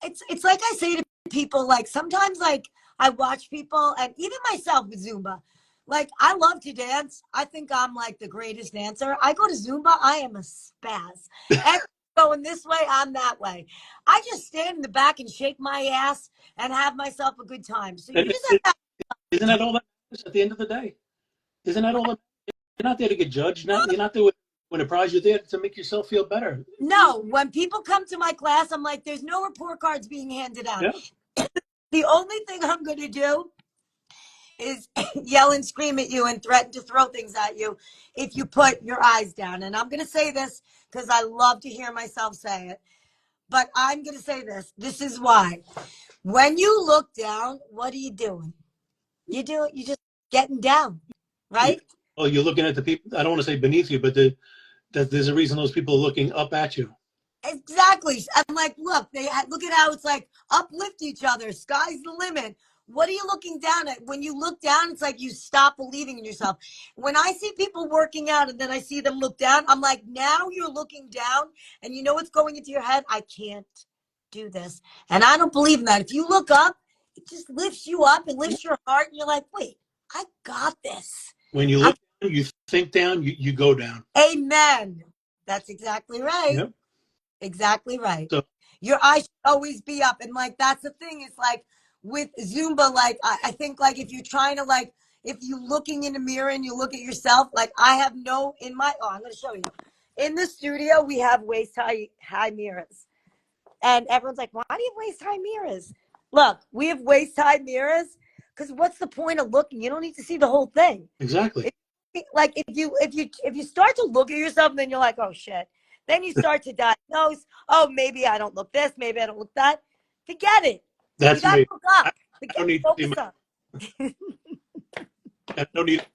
it's like I say to people, like sometimes like I watch people and even myself with Zumba. Like I love to dance. I think I'm like the greatest dancer. I go to Zumba, I am a spaz. And going this way, I'm that way. I just stand in the back and shake my ass and have myself a good time. So you and just have to isn't that all that matters at the end of the day? Isn't that all that you're not there to get judged? You're not there to win a prize. You're there to make yourself feel better. no, when people come to my class, I'm like, there's no report cards being handed out. Yeah. The only thing I'm going to do is yell and scream at you and threaten to throw things at you if you put your eyes down. And I'm going to say this because I love to hear myself say it. But I'm going to say this. This is why. When you look down, what are you doing? You're just getting down, Yeah. right? Well, you're looking at the people. I don't want to say beneath you, but that there's a reason those people are looking up at you. Exactly. I'm like, look, look at how it's like uplift each other. Sky's the limit. What are you looking down at? When you look down, it's like you stop believing in yourself. When I see people working out and then I see them look down, I'm like, now you're looking down and you know what's going into your head? I can't do this. And I don't believe in that. If you look up, it just lifts you up. It lifts your heart. And you're like, wait, I got this. When you I, look down, you think down, you go down. Amen. That's exactly right. Yep. Exactly right. So Your eyes should always be up. And like, that's the thing. It's like with Zumba, like, I think like if you're trying to like, if you're looking in the mirror and you look at yourself, like I have no, in my, oh, I'm going to show you. In the studio, we have waist high mirrors. And everyone's like, why do you have waist high mirrors? Look, we have waist high mirrors because what's the point of looking? You don't need to see the whole thing. Exactly. Like if you start to look at yourself, and then you're like, oh shit. Then you start to diagnose, oh, maybe I don't look this, maybe I don't look that. Forget it. You That's gotta me. look I, up. I Forget don't need to see focus my, up. I don't need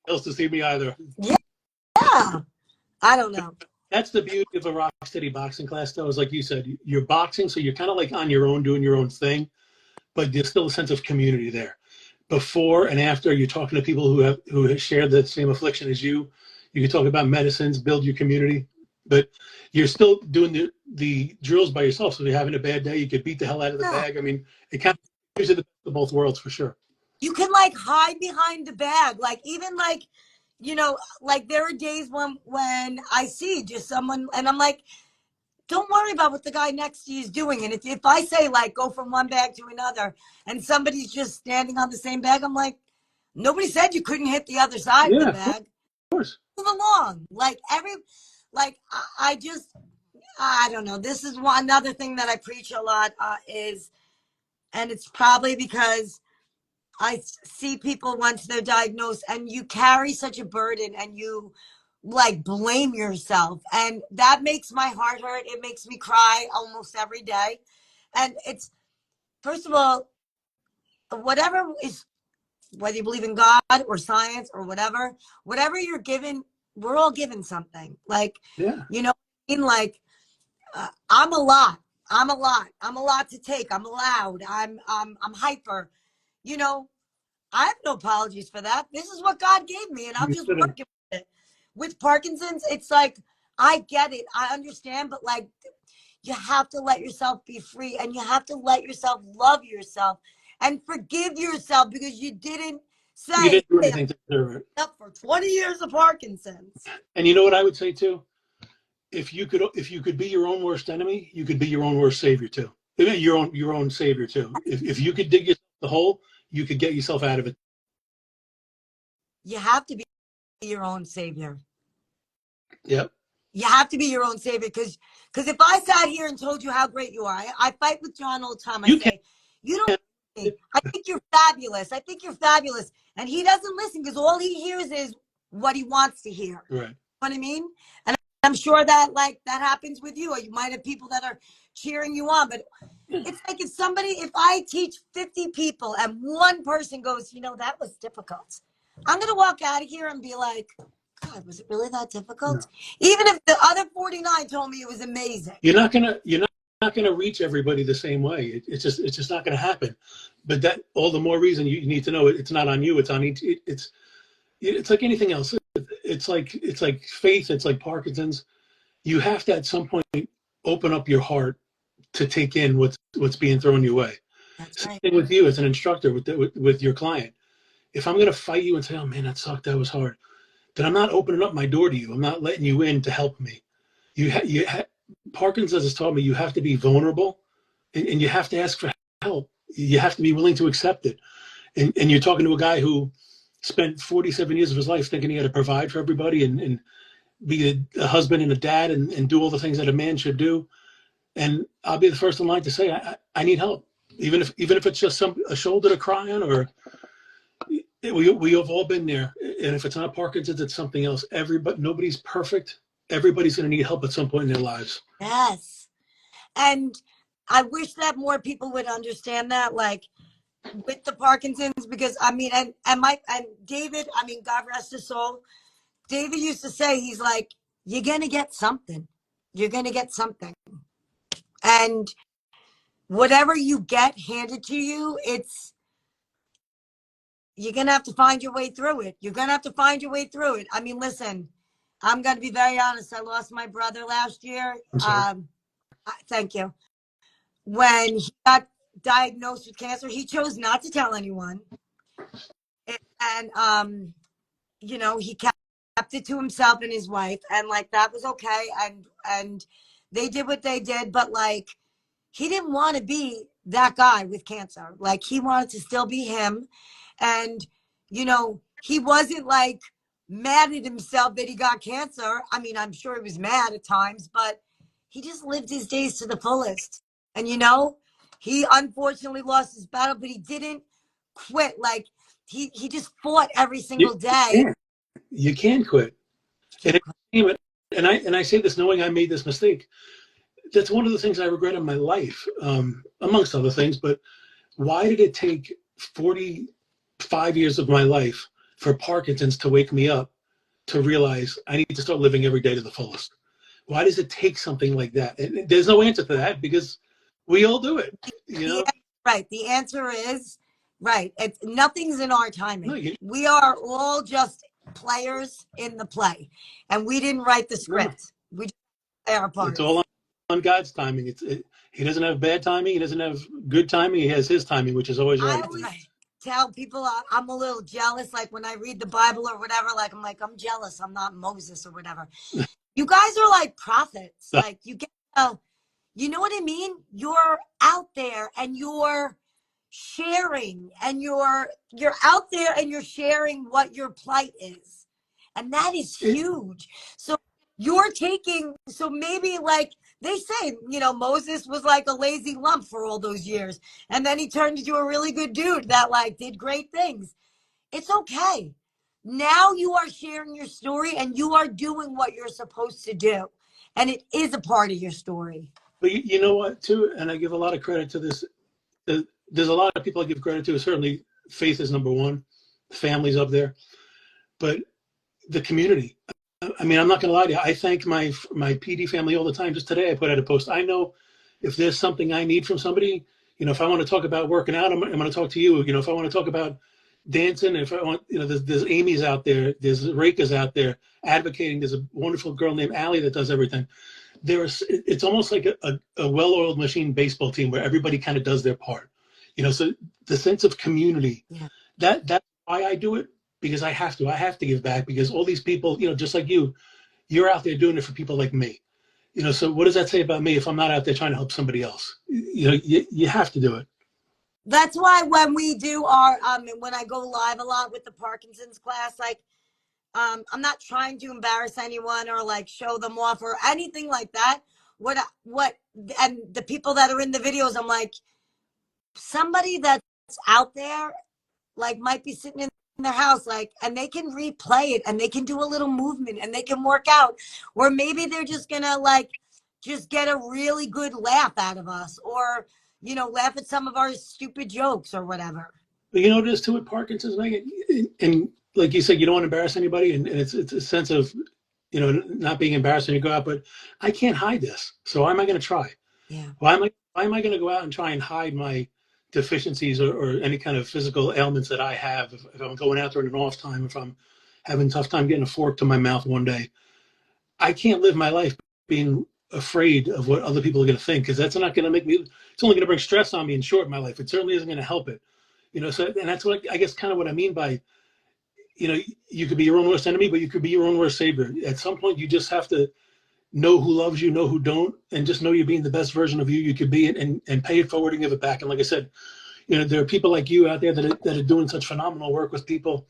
else to see me either. Yeah. I don't know. That's the beauty of a rock steady boxing class, though, is like you said, you're boxing, so you're kind of like on your own, doing your own thing, but there's still a sense of community there. Before and after, you're talking to people who have shared the same affliction as you. You can talk about medicines, build your community, but you're still doing the drills by yourself. So if you're having a bad day, you could beat the hell out of the Yeah. bag. I mean, it kind of gives you the best of both worlds for sure. You can like hide behind the bag. Like even like, like there are days when I see just someone and I'm like, don't worry about what the guy next to you is doing. And if I say like go from one bag to another and somebody's just standing on the same bag, I'm like, nobody said you couldn't hit the other side of the Yeah, of bag. course. Move along. Like I just, I don't know. This is another thing that I preach a lot is, and it's probably because I see people once they're diagnosed and you carry such a burden and you like blame yourself. And that makes my heart hurt. It makes me cry almost every day. And it's, first of all, whatever is, whether you believe in God or science or whatever you're given, we're all given something. Like, Yeah. in like, I'm a lot. I'm a lot. I'm a lot to take. I'm loud. I'm hyper. You know, I have no apologies for that. This is what God gave me, and I'm You just shouldn't. working with it. With Parkinson's, it's like I get it, I understand, but like you have to let yourself be free, and you have to let yourself love yourself and forgive yourself because you didn't You say, didn't do "Hey, I'm anything to deserve it. up for 20 years of Parkinson's." And you know what I would say too? If you could be your own worst enemy, you could be your own worst savior too. Your own savior too. If you could dig yourself the hole, you could get yourself out of it. You have to be your own savior. Yep. You have to be your own savior because if I sat here and told you how great you are, I fight with John all the time. I You can. say, you don't me. I think you're fabulous. I think you're fabulous. And he doesn't listen because all he hears is what he wants to hear. Right. You know what I mean? And I'm sure that like that happens with you, or you might have people that are cheering you on. But it's like if I teach 50 people and one person goes, that was difficult. I'm gonna walk out of here and be like, God, was it really that difficult? No. Even if the other 49 told me it was amazing. You're not gonna reach everybody the same way. It's just not gonna happen. But that all the more reason you need to know it's not on you. It's on each. It's like anything else. It's like faith. It's like Parkinson's. You have to at some point open up your heart to take in what's being thrown your way. That's Same right. thing with you as an instructor with your client. If I'm going to fight you and say, "Oh man, that sucked. That was hard," then I'm not opening up my door to you. I'm not letting you in to help me. Parkinson's has taught me you have to be vulnerable, and you have to ask for help. You have to be willing to accept it. And you're talking to a guy who spent 47 years of his life thinking he had to provide for everybody and be a husband and a dad and do all the things that a man should do. And I'll be the first in line to say I need help, even if it's just a shoulder to cry on, or we have all been there. And if it's not Parkinson's, it's something else. Nobody's perfect. Everybody's going to need help at some point in their lives. Yes. And I wish that more people would understand that, like with the Parkinson's, because I mean, and David, I mean, God rest his soul. David used to say, he's like, you're going to get something. You're going to get something. And whatever you get handed to you, you're going to have to find your way through it. You're going to have to find your way through it. I mean, listen, I'm going to be very honest. I lost my brother last year. I'm sorry. Thank you. When he got diagnosed with cancer, he chose not to tell anyone. And, he kept it to himself and his wife. And like, that was okay. And they did what they did. But like, he didn't want to be that guy with cancer. Like he wanted to still be him. And, he wasn't like mad at himself that he got cancer. I mean, I'm sure he was mad at times, but he just lived his days to the fullest. And, he unfortunately lost his battle, but he didn't quit. Like he just fought every You single day. can't. You can't quit. And Can't quit. I say this knowing I made this mistake. That's one of the things I regret in my life, amongst other things. But why did it take 45 years of my life for Parkinson's to wake me up to realize I need to start living every day to the fullest? Why does it take something like that? And there's no answer to that because we all do it. You The know, right. The answer is right. It's nothing's in our no, timing. We are all just players in the play, and we didn't write the no, script. We just play our it's all parts. on God's timing. He doesn't have bad timing. He doesn't have good timing. He has his timing, which is always I right. always tell people I'm a little jealous. Like when I read the Bible or whatever, like I'm jealous. I'm not Moses or whatever. You guys are like prophets. Like you get, you know what I mean? You're out there and you're sharing, and you're out there and you're sharing what your plight is, and that is It, huge. So you're taking, so maybe like they say, Moses was like a lazy lump for all those years, and then he turned into a really good dude that like did great things. It's okay. Now you are sharing your story and you are doing what you're supposed to do, and it is a part of your story. but you know what, too, and I give a lot of credit to this. There's a lot of people I give credit to. Certainly, faith is number one. Families up there, but the community. I mean, I'm not going to lie to you. I thank my PD family all the time. Just today, I put out a post. I know if there's something I need from somebody, if I want to talk about working out, I'm going to talk to you. If I want to talk about dancing, if I want, there's Amy's out there, there's Reika's out there advocating. There's a wonderful girl named Allie that does everything. It's almost like a well-oiled machine baseball team where everybody kind of does their part. So the sense of community, Yeah. that's why I do it, because I have to. I have to give back because all these people, just like you're out there doing it for people like me. So what does that say about me if I'm not out there trying to help somebody else? You have to do it. That's why when we do our when I go live a lot with the Parkinson's class, like I'm not trying to embarrass anyone or like show them off or anything like that. What and the people that are in the videos, I'm like, somebody that's out there like might be sitting in their house, like, and they can replay it and they can do a little movement and they can work out, or maybe they're just gonna like just get a really good laugh out of us, or laugh at some of our stupid jokes or whatever. But you know what it is too with Parkinson's, Megan? And like you said, you don't want to embarrass anybody, and it's a sense of not being embarrassed when you go out. But I can't hide this, so why am I going to try? Yeah. Why am I going to go out and try and hide my deficiencies or any kind of physical ailments that I have if I'm going out there in an off time, if I'm having a tough time getting a fork to my mouth one day? I can't live my life being afraid of what other people are going to think, because that's not going to make me, it's only going to bring stress on me and shorten my life. It certainly isn't going to help it. So, and that's what I guess kind of what I mean by, you could be your own worst enemy, but you could be your own worst savior. At some point, you just have to know who loves you, know who don't, and just know you're being the best version of you could be, and pay it forward and give it back. And like I said, there are people like you out there that are doing such phenomenal work with people.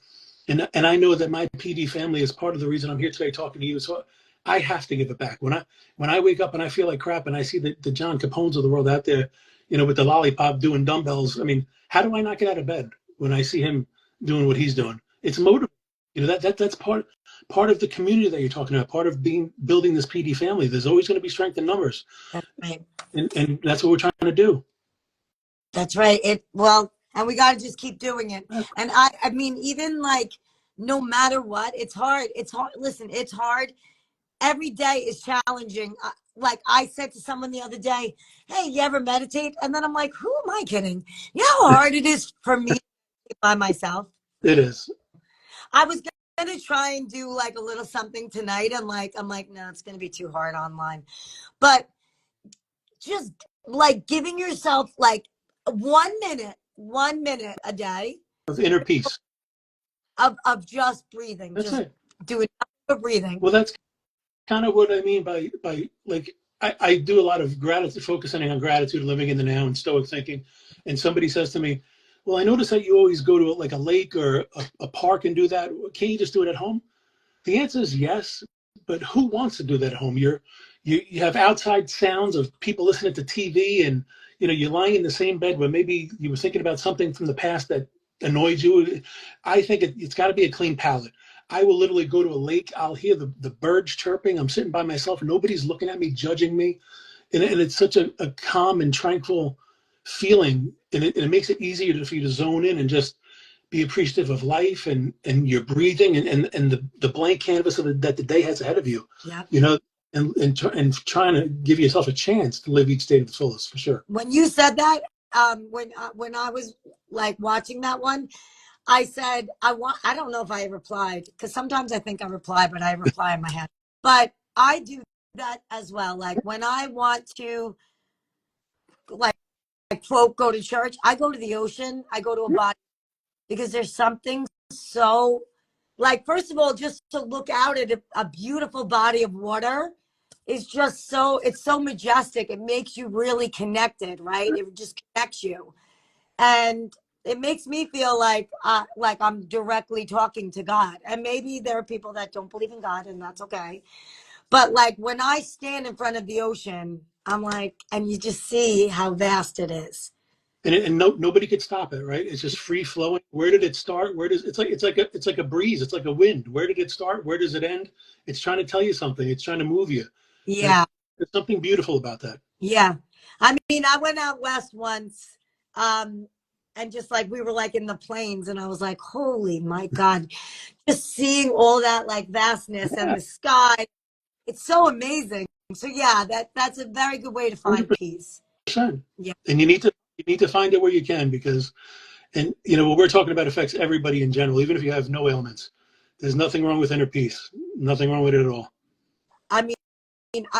And I know that my PD family is part of the reason I'm here today talking to you. So I have to give it back. When I wake up and I feel like crap and I see the John Capones of the world out there, with the lollipop doing dumbbells, I mean, how do I not get out of bed when I see him doing what he's doing? It's motivating. That's part of the community that you're talking about, part of building this PD family. There's always going to be strength in numbers. That's right. And that's what we're trying to do. That's right. And we got to just keep doing it. And I mean, even like, no matter what, it's hard. It's hard. Listen, it's hard. Every day is challenging. Like I said to someone the other day, hey, you ever meditate? And then I'm like, who am I kidding? You know how hard it is for me by myself? It is. I was going to try and do like a little something tonight. And like, I'm like, no, it's going to be too hard online. But just like giving yourself like 1 minute a day Of inner peace. of just breathing, That's just it. doing nothing but breathing. Well, that's kind of what I mean by like I do a lot of gratitude, focusing on gratitude, living in the now, and stoic thinking. And somebody says to me, "Well, I notice that you always go to like a lake or a park and do that. Can't you just do it at home?" The answer is yes, but who wants to do that at home? You have outside sounds of people listening to TV, and you're lying in the same bed where maybe you were thinking about something from the past that annoyed you. I think it's got to be a clean palate. I will literally go to a lake. I'll hear the birds chirping. I'm sitting by myself. Nobody's looking at me, judging me, and it's such a calm and tranquil feeling, and it makes it easier for you to zone in and just be appreciative of life and your breathing and the blank canvas that the day has ahead of you. Yeah. And trying to give yourself a chance to live each day to the fullest, for sure. When you said that, when I was like watching that one, I said I don't know if I replied, because sometimes I think I reply, but I reply in my head. But I do that as well. Like when I want to, like, quote, go to church, I go to the ocean, I go to a body, because there's something so, like, first of all, just to look out at a beautiful body of water is just so, it's so majestic. It makes you really connected, right? It just connects you. And it makes me feel like I'm directly talking to God. And maybe there are people that don't believe in God, and that's okay. But like when I stand in front of the ocean, I'm like, and you just see how vast it is. And nobody could stop it, right? It's just free flowing. Where did it start? Where does it's like a breeze? It's like a wind. Where did it start? Where does it end? It's trying to tell you something. It's trying to move you. And Yeah. there's something beautiful about that. Yeah. I mean, I went out west once, and just like we were like in the plains, and I was like, holy my God, just seeing all that like vastness and Yeah, the sky. It's so amazing. So yeah, that's a very good way to find 100%. peace. Yeah. And you need to find it where you can, because and what we're talking about affects everybody in general, even if you have no ailments. There's nothing wrong with inner peace. Nothing wrong with it at all. I mean,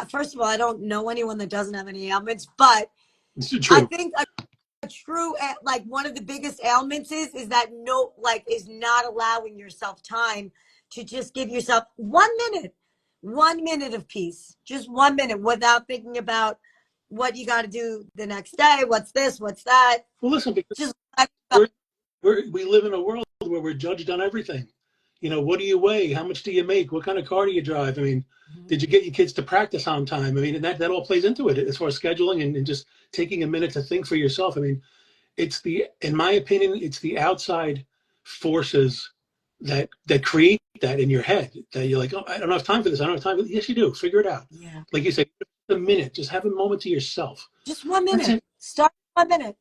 first of all, I don't know anyone that doesn't have any ailments, but It's I true. think a true, like, one of the biggest ailments is that no, like, is not allowing yourself time to just give yourself 1 minute, 1 minute of peace, just 1 minute without thinking about what you got to do the next day. What's this? What's that? Well, listen, because Just we're, we live in a world where we're judged on everything. What do you weigh? How much do you make? What kind of car do you drive? I mean, did you get your kids to practice on time? I mean, and that all plays into it as far as scheduling and just taking a minute to think for yourself. I mean, in my opinion, it's the outside forces that create that in your head, that you're like, oh, I don't have time for this. I don't have time for this. Yes, you do. Figure it out. yeah, Like you say, a minute, just have a moment to yourself. just one That's minute. it. Start with 1 minute.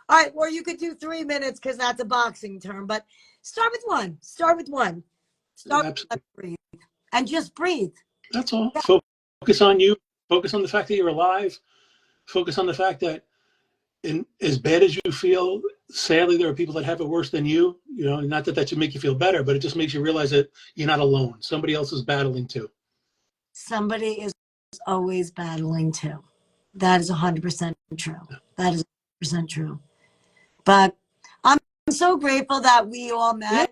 All right, or you could do 3 minutes because that's a boxing term, but start with one. Start with one. Start with Absolutely. breathe and just breathe. That's all. Yeah. Focus on you. Focus on the fact that you're alive. Focus on the fact that, as bad as you feel, sadly, there are people that have it worse than you. Not that should make you feel better, but it just makes you realize that you're not alone. Somebody else is battling too. Somebody is always battling too. That is 100% true. That is 100% true. But I'm so grateful that we all Yeah,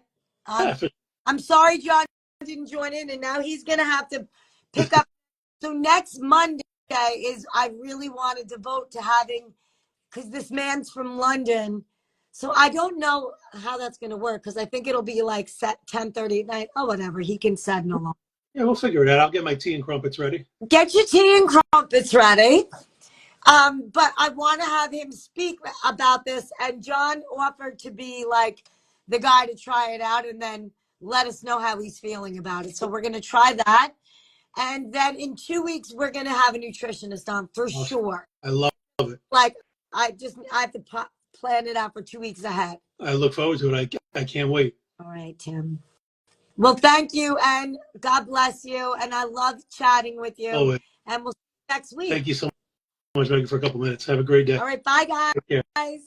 met. for I'm sorry John didn't join in, and now he's going to have to pick up. So next Monday I really want to devote to having, because this man's from London. So I don't know how that's going to work, because I think it'll be like set 10:30 at night. Oh, whatever. He can set no longer. Yeah, we'll figure it out. I'll get my tea and crumpets ready. Get your tea and crumpets ready. But I want to have him speak about this. And John offered to be like the guy to try it out and then let us know how he's feeling about it. So we're going to try that. And then in 2 weeks, we're going to have a nutritionist on for Awesome. sure. I love it. Like, I have to plan it out for 2 weeks ahead. I look forward to it. I can't wait. All right, Tim. Well, thank you. And God bless you. And I love chatting with you. Always. And we'll see you next week. Thank you so much, Megan, for a couple minutes. Have a great day. All right. Bye, Take care. guys.